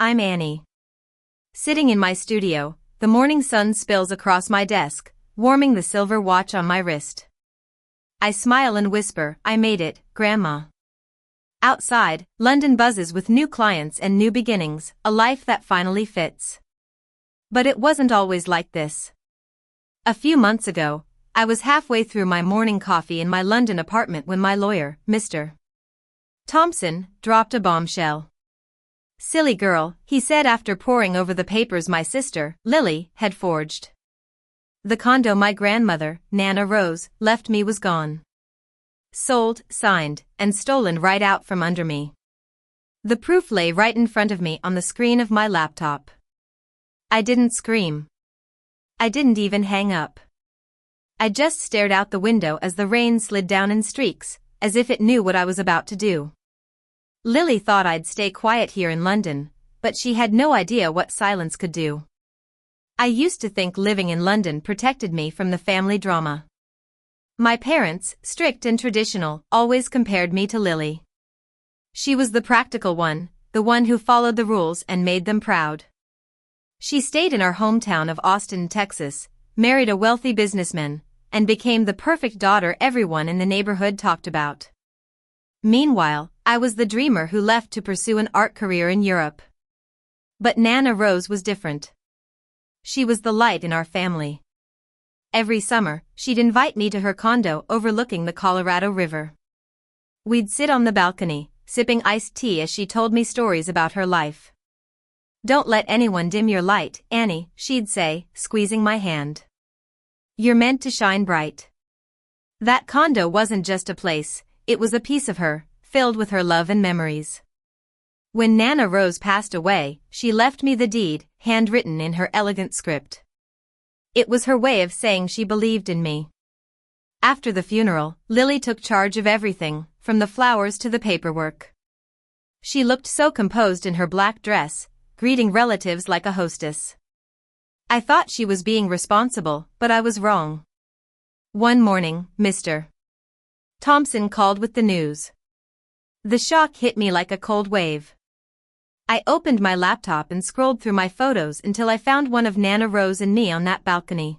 I'm Annie. Sitting in my studio, the morning sun spills across my desk, warming the silver watch on my wrist. I smile and whisper, I made it, Grandma. Outside, London buzzes with new clients and new beginnings, a life that finally fits. But it wasn't always like this. A few months ago, I was halfway through my morning coffee in my London apartment when my lawyer, Mr. Thompson, dropped a bombshell. Silly girl, he said after poring over the papers my sister, Lily, had forged. The condo my grandmother, Nana Rose, left me was gone. Sold, signed, and stolen right out from under me. The proof lay right in front of me on the screen of my laptop. I didn't scream. I didn't even hang up. I just stared out the window as the rain slid down in streaks, as if it knew what I was about to do. Lily thought I'd stay quiet here in London, but she had no idea what silence could do. I used to think living in London protected me from the family drama. My parents, strict and traditional, always compared me to Lily. She was the practical one, the one who followed the rules and made them proud. She stayed in our hometown of Austin, Texas, married a wealthy businessman, and became the perfect daughter everyone in the neighborhood talked about. Meanwhile, I was the dreamer who left to pursue an art career in Europe. But Nana Rose was different. She was the light in our family. Every summer, she'd invite me to her condo overlooking the Colorado River. We'd sit on the balcony, sipping iced tea as she told me stories about her life. Don't let anyone dim your light, Annie, she'd say, squeezing my hand. You're meant to shine bright. That condo wasn't just a place, it was a piece of her, filled with her love and memories. When Nana Rose passed away, she left me the deed, handwritten in her elegant script. It was her way of saying she believed in me. After the funeral, Lily took charge of everything, from the flowers to the paperwork. She looked so composed in her black dress, greeting relatives like a hostess. I thought she was being responsible, but I was wrong. One morning, Mr. Thompson called with the news. The shock hit me like a cold wave. I opened my laptop and scrolled through my photos until I found one of Nana Rose and me on that balcony.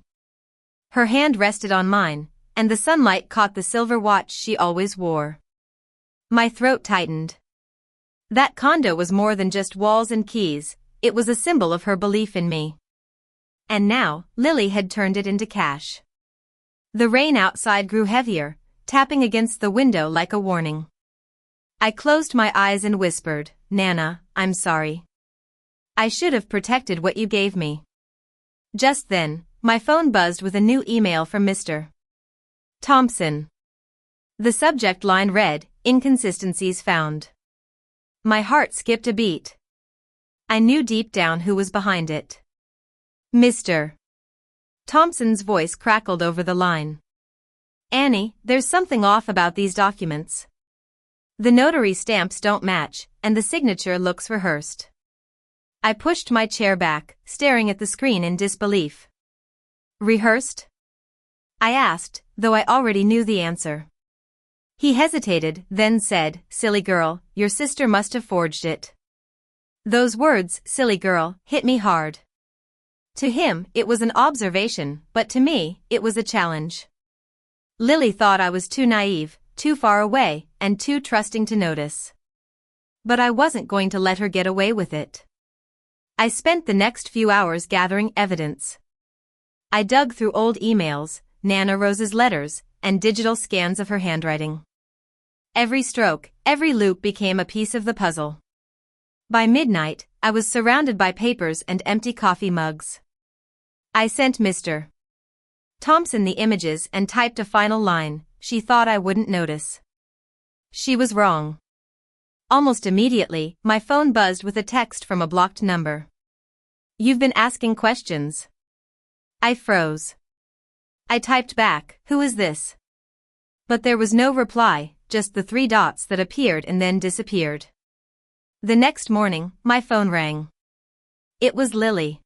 Her hand rested on mine, and the sunlight caught the silver watch she always wore. My throat tightened. That condo was more than just walls and keys, it was a symbol of her belief in me. And now, Lily had turned it into cash. The rain outside grew heavier, tapping against the window like a warning. I closed my eyes and whispered, Nana, I'm sorry. I should have protected what you gave me. Just then, my phone buzzed with a new email from Mr. Thompson. The subject line read, Inconsistencies found. My heart skipped a beat. I knew deep down who was behind it. Mr. Thompson's voice crackled over the line. Annie, there's something off about these documents. The notary stamps don't match, and the signature looks rehearsed. I pushed my chair back, staring at the screen in disbelief. Rehearsed? I asked, though I already knew the answer. He hesitated, then said, Silly girl, your sister must have forged it. Those words, silly girl, hit me hard. To him, it was an observation, but to me, it was a challenge. Lily thought I was too naive, too far away, and too trusting to notice. But I wasn't going to let her get away with it. I spent the next few hours gathering evidence. I dug through old emails, Nana Rose's letters, and digital scans of her handwriting. Every stroke, every loop became a piece of the puzzle. By midnight, I was surrounded by papers and empty coffee mugs. I sent Mr. Thompson the images and typed a final line. She thought I wouldn't notice. She was wrong. Almost immediately, my phone buzzed with a text from a blocked number. You've been asking questions. I froze. I typed back, who is this? But there was no reply, just the 3 dots that appeared and then disappeared. The next morning, my phone rang. It was Lily.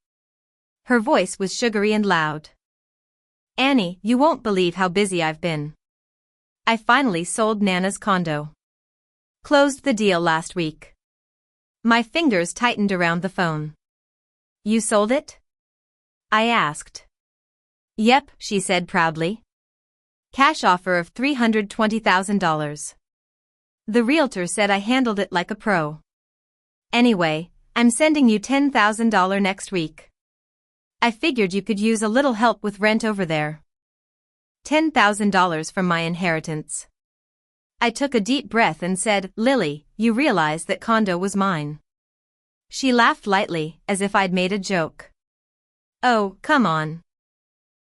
Her voice was sugary and loud. Annie, you won't believe how busy I've been. I finally sold Nana's condo. Closed the deal last week. My fingers tightened around the phone. You sold it? I asked. Yep, she said proudly. Cash offer of $320,000. The realtor said I handled it like a pro. Anyway, I'm sending you $10,000 next week. I figured you could use a little help with rent over there. $10,000 from my inheritance. I took a deep breath and said, Lily, you realize that condo was mine. She laughed lightly, as if I'd made a joke. Oh, come on.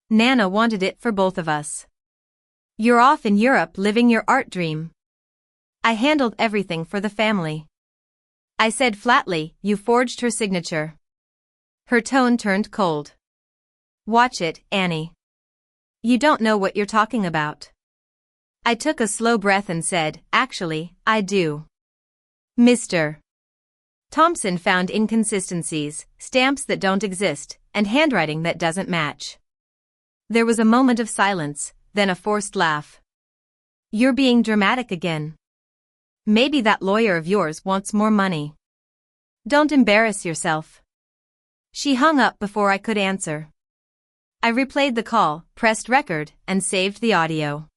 Nana wanted it for both of us. You're off in Europe living your art dream. I handled everything for the family. I said flatly, you forged her signature. Her tone turned cold. Watch it, Annie. You don't know what you're talking about. I took a slow breath and said, actually, I do. Mr. Thompson found inconsistencies, stamps that don't exist, and handwriting that doesn't match. There was a moment of silence, then a forced laugh. You're being dramatic again. Maybe that lawyer of yours wants more money. Don't embarrass yourself. She hung up before I could answer. I replayed the call, pressed record, and saved the audio.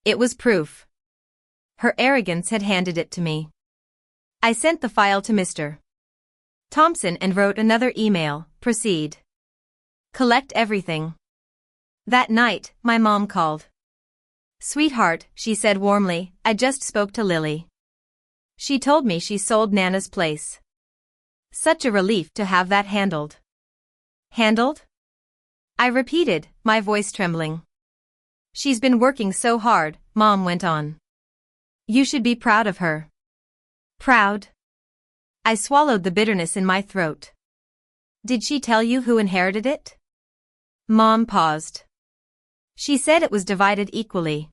It was proof. Her arrogance had handed it to me. I sent the file to Mr. Thompson and wrote another email, proceed. Collect everything. That night, my mom called. Sweetheart, she said warmly, I just spoke to Lily. She told me she sold Nana's place. Such a relief to have that handled. Handled? I repeated, my voice trembling. She's been working so hard, Mom went on. You should be proud of her. Proud? I swallowed the bitterness in my throat. Did she tell you who inherited it? Mom paused. She said it was divided equally.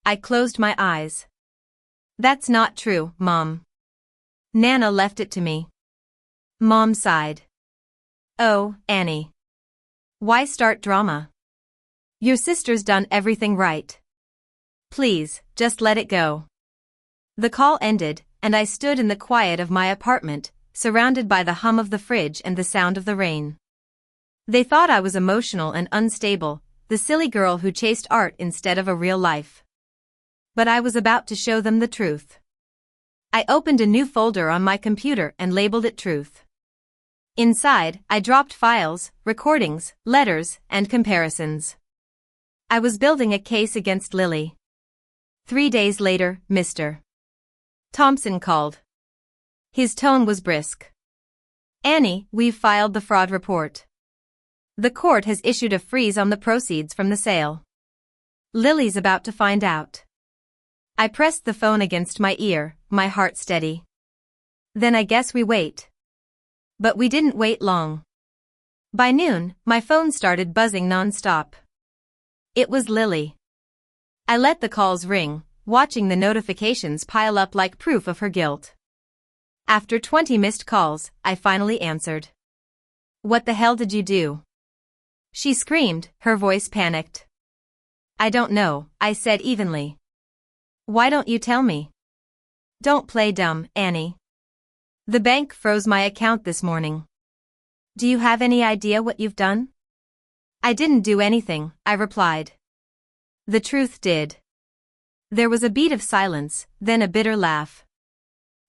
I closed my eyes. That's not true, Mom. Nana left it to me. Mom sighed. Oh, Annie. Why start drama? Your sister's done everything right. Please, just let it go. The call ended, and I stood in the quiet of my apartment, surrounded by the hum of the fridge and the sound of the rain. They thought I was emotional and unstable, the silly girl who chased art instead of a real life. But I was about to show them the truth. I opened a new folder on my computer and labeled it Truth. Inside, I dropped files, recordings, letters, and comparisons. I was building a case against Lily. 3 days later, Mr. Thompson called. His tone was brisk. Annie, we've filed the fraud report. The court has issued a freeze on the proceeds from the sale. Lily's about to find out. I pressed the phone against my ear, my heart steady. Then I guess we wait. But we didn't wait long. By noon, my phone started buzzing non-stop. It was Lily. I let the calls ring, watching the notifications pile up like proof of her guilt. After 20 missed calls, I finally answered. What the hell did you do? She screamed, her voice panicked. I don't know, I said evenly. Why don't you tell me? Don't play dumb, Annie. The bank froze my account this morning. Do you have any idea what you've done? I didn't do anything, I replied. The truth did. There was a beat of silence, then a bitter laugh.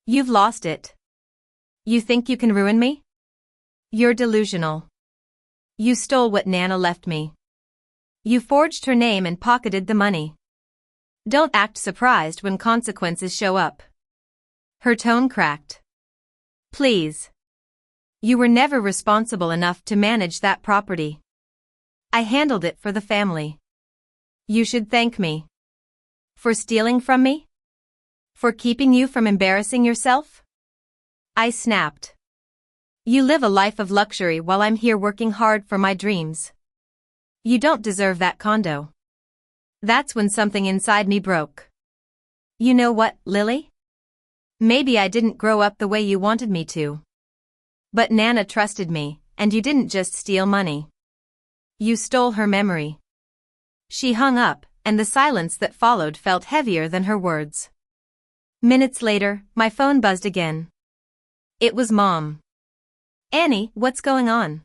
You've lost it. You think you can ruin me? You're delusional. You stole what Nana left me. You forged her name and pocketed the money. Don't act surprised when consequences show up. Her tone cracked. Please. You were never responsible enough to manage that property. I handled it for the family. You should thank me. For stealing from me? For keeping you from embarrassing yourself? I snapped. You live a life of luxury while I'm here working hard for my dreams. You don't deserve that condo. That's when something inside me broke. You know what, Lily? Maybe I didn't grow up the way you wanted me to. But Nana trusted me, and you didn't just steal money. You stole her memory. She hung up, and the silence that followed felt heavier than her words. Minutes later, my phone buzzed again. It was Mom. Annie, what's going on?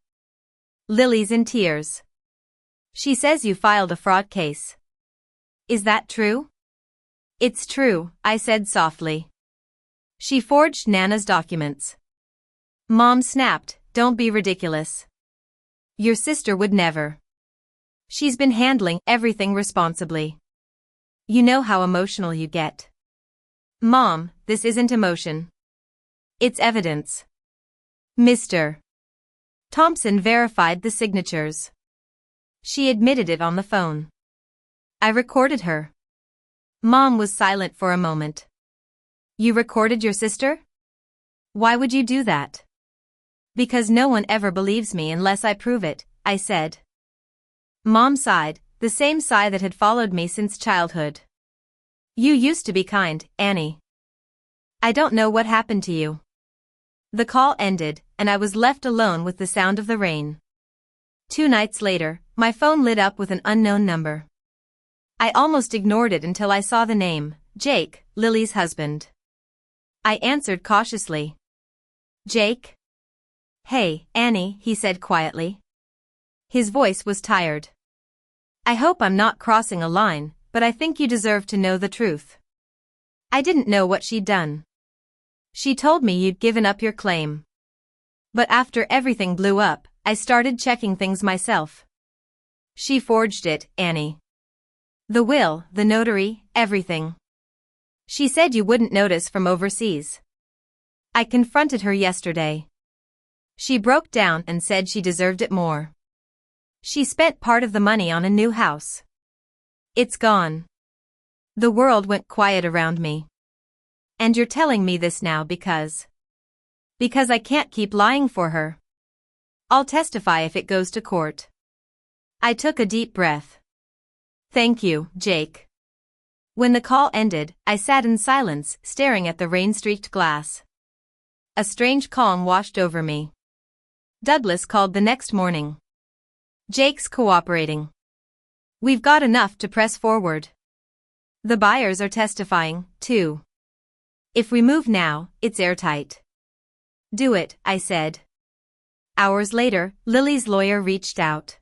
Lily's in tears. She says you filed a fraud case. Is that true? It's true, I said softly. She forged Nana's documents. Mom snapped, don't be ridiculous. Your sister would never. She's been handling everything responsibly. You know how emotional you get. Mom, this isn't emotion. It's evidence. Mr. Thompson verified the signatures. She admitted it on the phone. I recorded her. Mom was silent for a moment. You recorded your sister? Why would you do that? Because no one ever believes me unless I prove it, I said. Mom sighed, the same sigh that had followed me since childhood. You used to be kind, Annie. I don't know what happened to you. The call ended, and I was left alone with the sound of the rain. 2 nights later, my phone lit up with an unknown number. I almost ignored it until I saw the name, Jake, Lily's husband. I answered cautiously. Jake? Hey, Annie, he said quietly. His voice was tired. I hope I'm not crossing a line, but I think you deserve to know the truth. I didn't know what she'd done. She told me you'd given up your claim. But after everything blew up, I started checking things myself. She forged it, Annie. The will, the notary, everything. She said you wouldn't notice from overseas. I confronted her yesterday. She broke down and said she deserved it more. She spent part of the money on a new house. It's gone. The world went quiet around me. And you're telling me this now because I can't keep lying for her. I'll testify if it goes to court. I took a deep breath. Thank you, Jake. When the call ended, I sat in silence, staring at the rain-streaked glass. A strange calm washed over me. Douglas called the next morning. Jake's cooperating. We've got enough to press forward. The buyers are testifying, too. If we move now, it's airtight. Do it, I said. Hours later, Lily's lawyer reached out.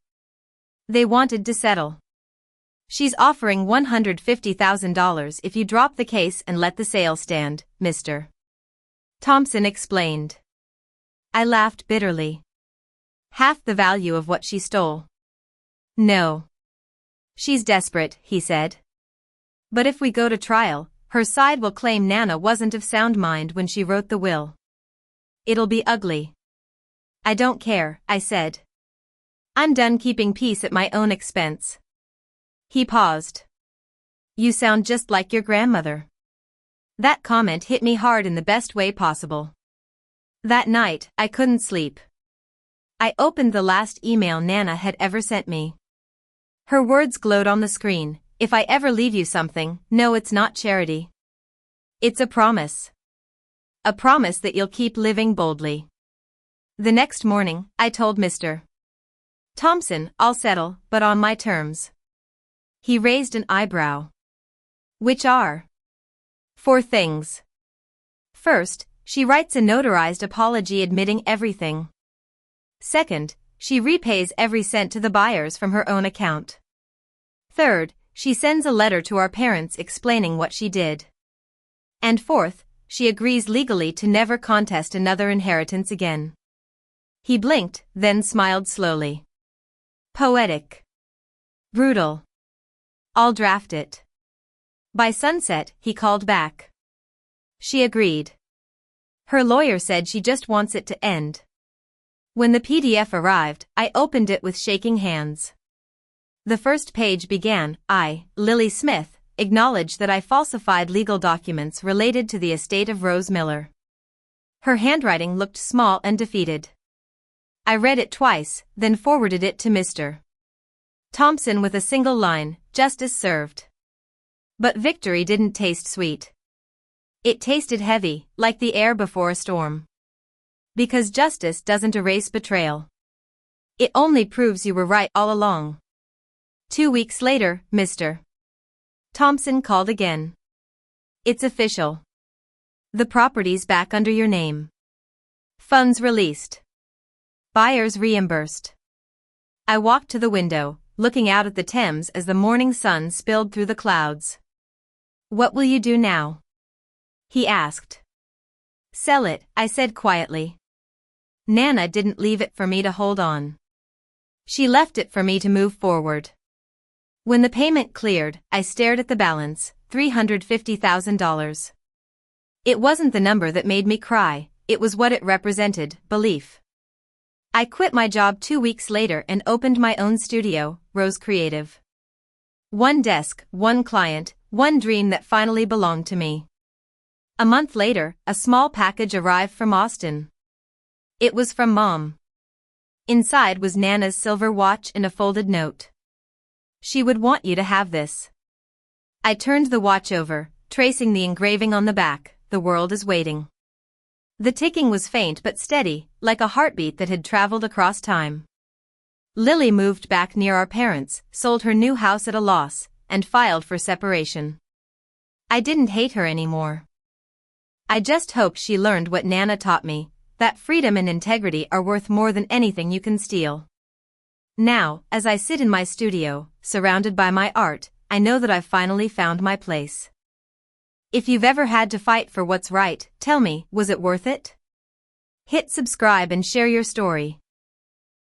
They wanted to settle. She's offering $150,000 if you drop the case and let the sale stand, Mr. Thompson explained. I laughed bitterly. Half the value of what she stole. No. She's desperate, he said. But if we go to trial, her side will claim Nana wasn't of sound mind when she wrote the will. It'll be ugly. I don't care, I said. I'm done keeping peace at my own expense. He paused. You sound just like your grandmother. That comment hit me hard in the best way possible. That night, I couldn't sleep. I opened the last email Nana had ever sent me. Her words glowed on the screen. If I ever leave you something, no, it's not charity. It's a promise. A promise that you'll keep living boldly. The next morning, I told Mr. Thompson, I'll settle, but on my terms. He raised an eyebrow. Which are? 4 things. First, she writes a notarized apology admitting everything. Second, she repays every cent to the buyers from her own account. Third, she sends a letter to our parents explaining what she did. And fourth, she agrees legally to never contest another inheritance again. He blinked, then smiled slowly. Poetic. Brutal. I'll draft it. By sunset, he called back. She agreed. Her lawyer said she just wants it to end. When the PDF arrived, I opened it with shaking hands. The first page began, I, Lily Smith, acknowledge that I falsified legal documents related to the estate of Rose Miller. Her handwriting looked small and defeated. I read it twice, then forwarded it to Mr. Thompson with a single line, justice served. But victory didn't taste sweet. It tasted heavy, like the air before a storm. Because justice doesn't erase betrayal. It only proves you were right all along. 2 weeks later, Mr. Thompson called again. It's official. The property's back under your name. Funds released. Buyers reimbursed. I walked to the window, looking out at the Thames as the morning sun spilled through the clouds. What will you do now? He asked. Sell it, I said quietly. Nana didn't leave it for me to hold on. She left it for me to move forward. When the payment cleared, I stared at the balance, $350,000. It wasn't the number that made me cry, it was what it represented, belief. I quit my job 2 weeks later and opened my own studio, Rose Creative. One desk, one client, one dream that finally belonged to me. A month later, a small package arrived from Austin. It was from Mom. Inside was Nana's silver watch and a folded note. She would want you to have this. I turned the watch over, tracing the engraving on the back, "The world is waiting." The ticking was faint but steady, like a heartbeat that had traveled across time. Lily moved back near our parents, sold her new house at a loss, and filed for separation. I didn't hate her anymore. I just hoped she learned what Nana taught me, that freedom and integrity are worth more than anything you can steal. Now, as I sit in my studio, surrounded by my art, I know that I've finally found my place. If you've ever had to fight for what's right, tell me, was it worth it? Hit subscribe and share your story.